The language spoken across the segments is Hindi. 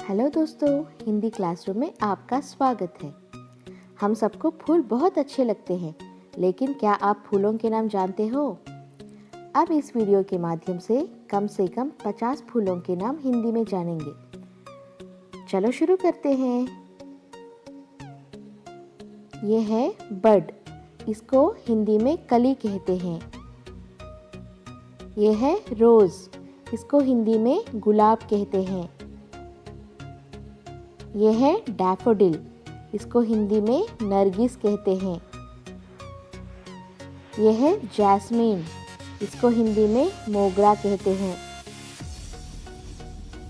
हेलो दोस्तों, हिंदी क्लासरूम में आपका स्वागत है। हम सबको फूल बहुत अच्छे लगते हैं, लेकिन क्या आप फूलों के नाम जानते हो? अब इस वीडियो के माध्यम से कम 50 फूलों के नाम हिंदी में जानेंगे। चलो शुरू करते हैं। ये है बड, इसको हिंदी में कली कहते हैं। ये है रोज, इसको हिंदी में गुलाब कहते हैं। यह है डैफोडिल, इसको हिंदी में नरगिस कहते हैं। यह है जैस्मीन, इसको हिंदी में मोगरा कहते हैं।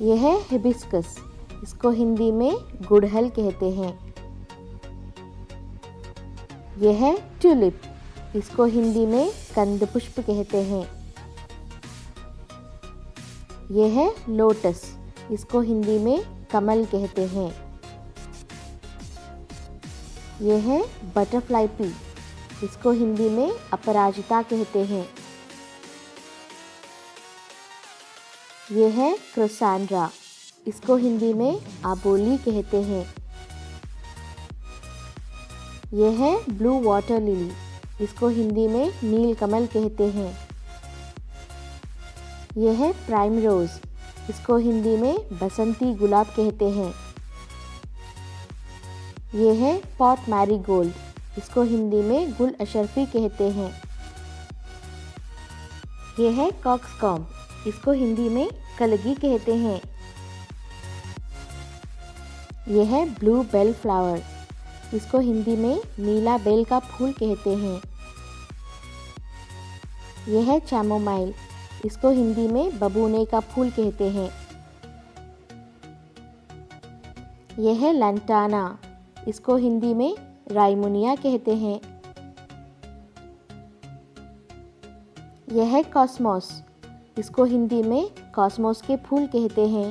यह है हिबिस्कस, इसको हिंदी में गुड़हल कहते हैं। यह है ट्यूलिप, इसको हिंदी में कंदपुष्प कहते हैं। यह है लोटस, इसको हिंदी में कमल कहते हैं। यह है बटरफ्लाई पी, इसको हिंदी में अपराजिता कहते हैं। यह है क्रोसैंड्रा, इसको हिंदी में आबोली कहते हैं। यह है ब्लू वाटर लिली, इसको हिंदी में नीलकमल कहते हैं। यह है प्राइम रोज, इसको हिंदी में बसंती गुलाब कहते हैं। यह है पॉट मैरीगोल्ड, इसको हिंदी में गुल अशरफी कहते हैं। यह है कॉक्सकॉम्ब, इसको हिंदी में कलगी कहते हैं। यह है ब्लू बेल फ्लावर, इसको हिंदी में नीला बेल का फूल कहते हैं। यह है चैमोमाइल, इसको हिंदी में बबूने का फूल कहते हैं। यह है लैंटाना, इसको हिंदी में राइमुनिया कहते हैं। यह है कॉस्मोस, इसको हिंदी में कॉस्मोस के फूल कहते हैं।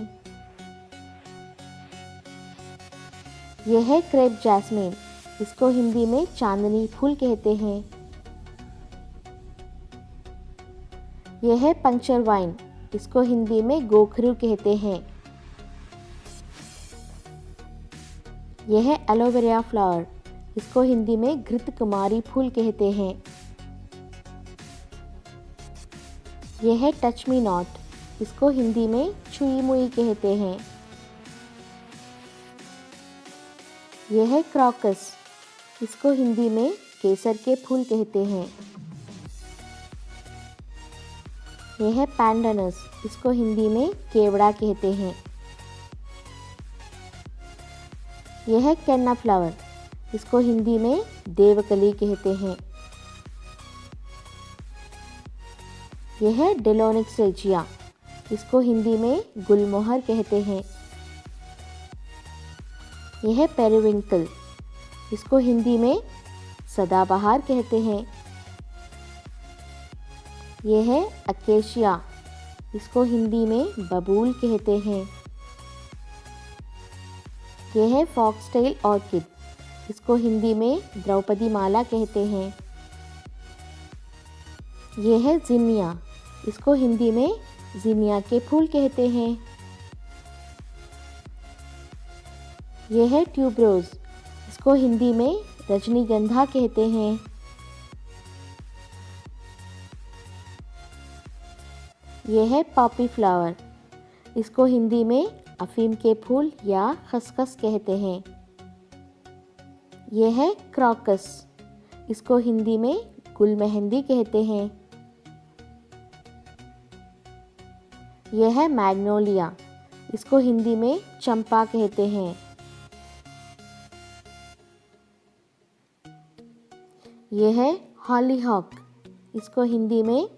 यह है क्रेप जैस्मीन, इसको हिंदी में चांदनी फूल कहते हैं। यह है पंक्चर वाइन, इसको हिंदी में गोखरू कहते हैं। यह है एलोवेरा फ्लावर, इसको हिंदी में घृत कुमारी फूल कहते हैं। यह है टच मी नॉट, इसको हिंदी में छुई मुई कहते हैं। यह है क्रॉकस, इसको हिंदी में केसर के फूल कहते हैं। यह है पैंडानस, इसको हिंदी में केवड़ा कहते हैं। यह है केन्ना फ्लावर, इसको हिंदी में देवकली कहते हैं। यह है डेलोनिक्स रेजिया, इसको हिंदी में गुलमोहर कहते हैं। यह है पेरिविंकल, इसको हिंदी में सदाबहार कहते हैं। यह है अकेशिया, इसको हिंदी में बबूल कहते हैं। यह है फॉक्सटेल ऑर्किड, इसको हिंदी में द्रौपदी माला कहते हैं। यह है जिनिया, इसको हिंदी में जिनिया के फूल कहते हैं। यह है ट्यूबरोज, इसको हिंदी में रजनीगंधा कहते हैं। यह है पॉपी फ्लावर, इसको हिंदी में अफीम के फूल या खसखस कहते हैं। यह है क्रॉकस, इसको हिंदी में गुल मेहंदी कहते हैं। यह है मैग्नोलिया, इसको हिंदी में चंपा कहते हैं। यह है हॉलीहॉक, इसको हिंदी में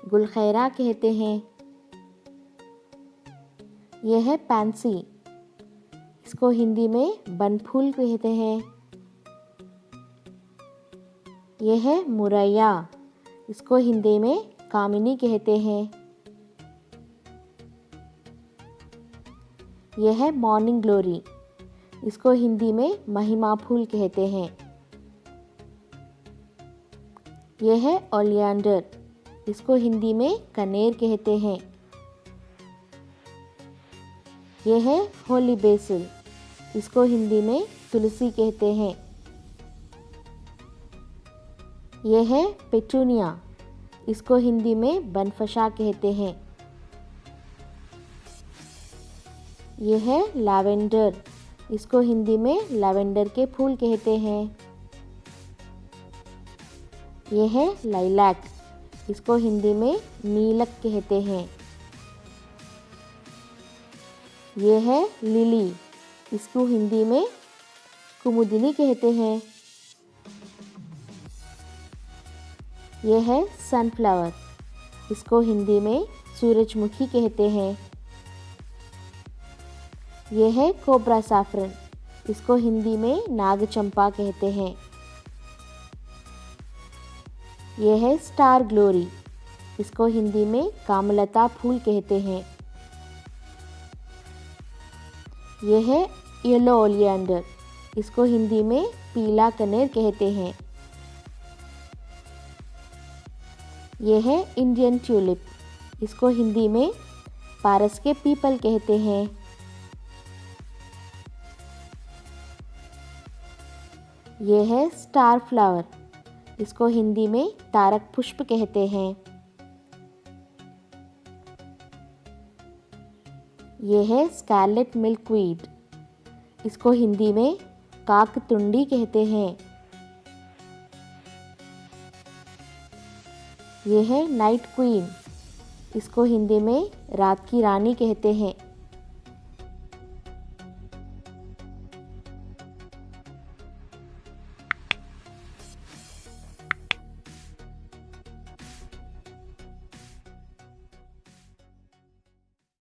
गुलखैरा कहते हैं। यह है पैंसी, इसको हिंदी में बनफूल कहते हैं। यह है मुरैया, इसको हिंदी में कामिनी कहते हैं। यह है मॉर्निंग ग्लोरी, इसको हिंदी में महिमा फूल कहते हैं। यह है ओलियंडर, इसको हिंदी में कनेर कहते हैं। ये है होली बेसिल, इसको हिंदी में तुलसी कहते हैं। ये है पेटूनिया, इसको हिंदी में बनफशा कहते हैं। ये है लैवेंडर, इसको हिंदी में लैवेंडर के फूल कहते हैं। ये है लाइलैक, इसको हिंदी में नीलक कहते हैं। ये है लिली, इसको हिंदी में कुमुदिनी कहते हैं। ये है सनफ्लावर, इसको हिंदी में सूरजमुखी कहते हैं। ये है कोबरा सैफरन, इसको हिंदी में नागचंपा कहते हैं। ये है स्टार ग्लोरी, इसको हिंदी में कामलता फूल कहते हैं। ये है येलो ओलियंडर, इसको हिंदी में पीला कनेर कहते हैं। ये है इंडियन ट्यूलिप, इसको हिंदी में पारस के पीपल कहते हैं। ये है स्टार फ्लावर, इसको हिंदी में तारक पुष्प कहते हैं। ये है स्कारलेट मिल्कवीड, इसको हिंदी में काकतुंडी कहते हैं। ये है नाइट क्वीन, इसको हिंदी में रात की रानी कहते हैं।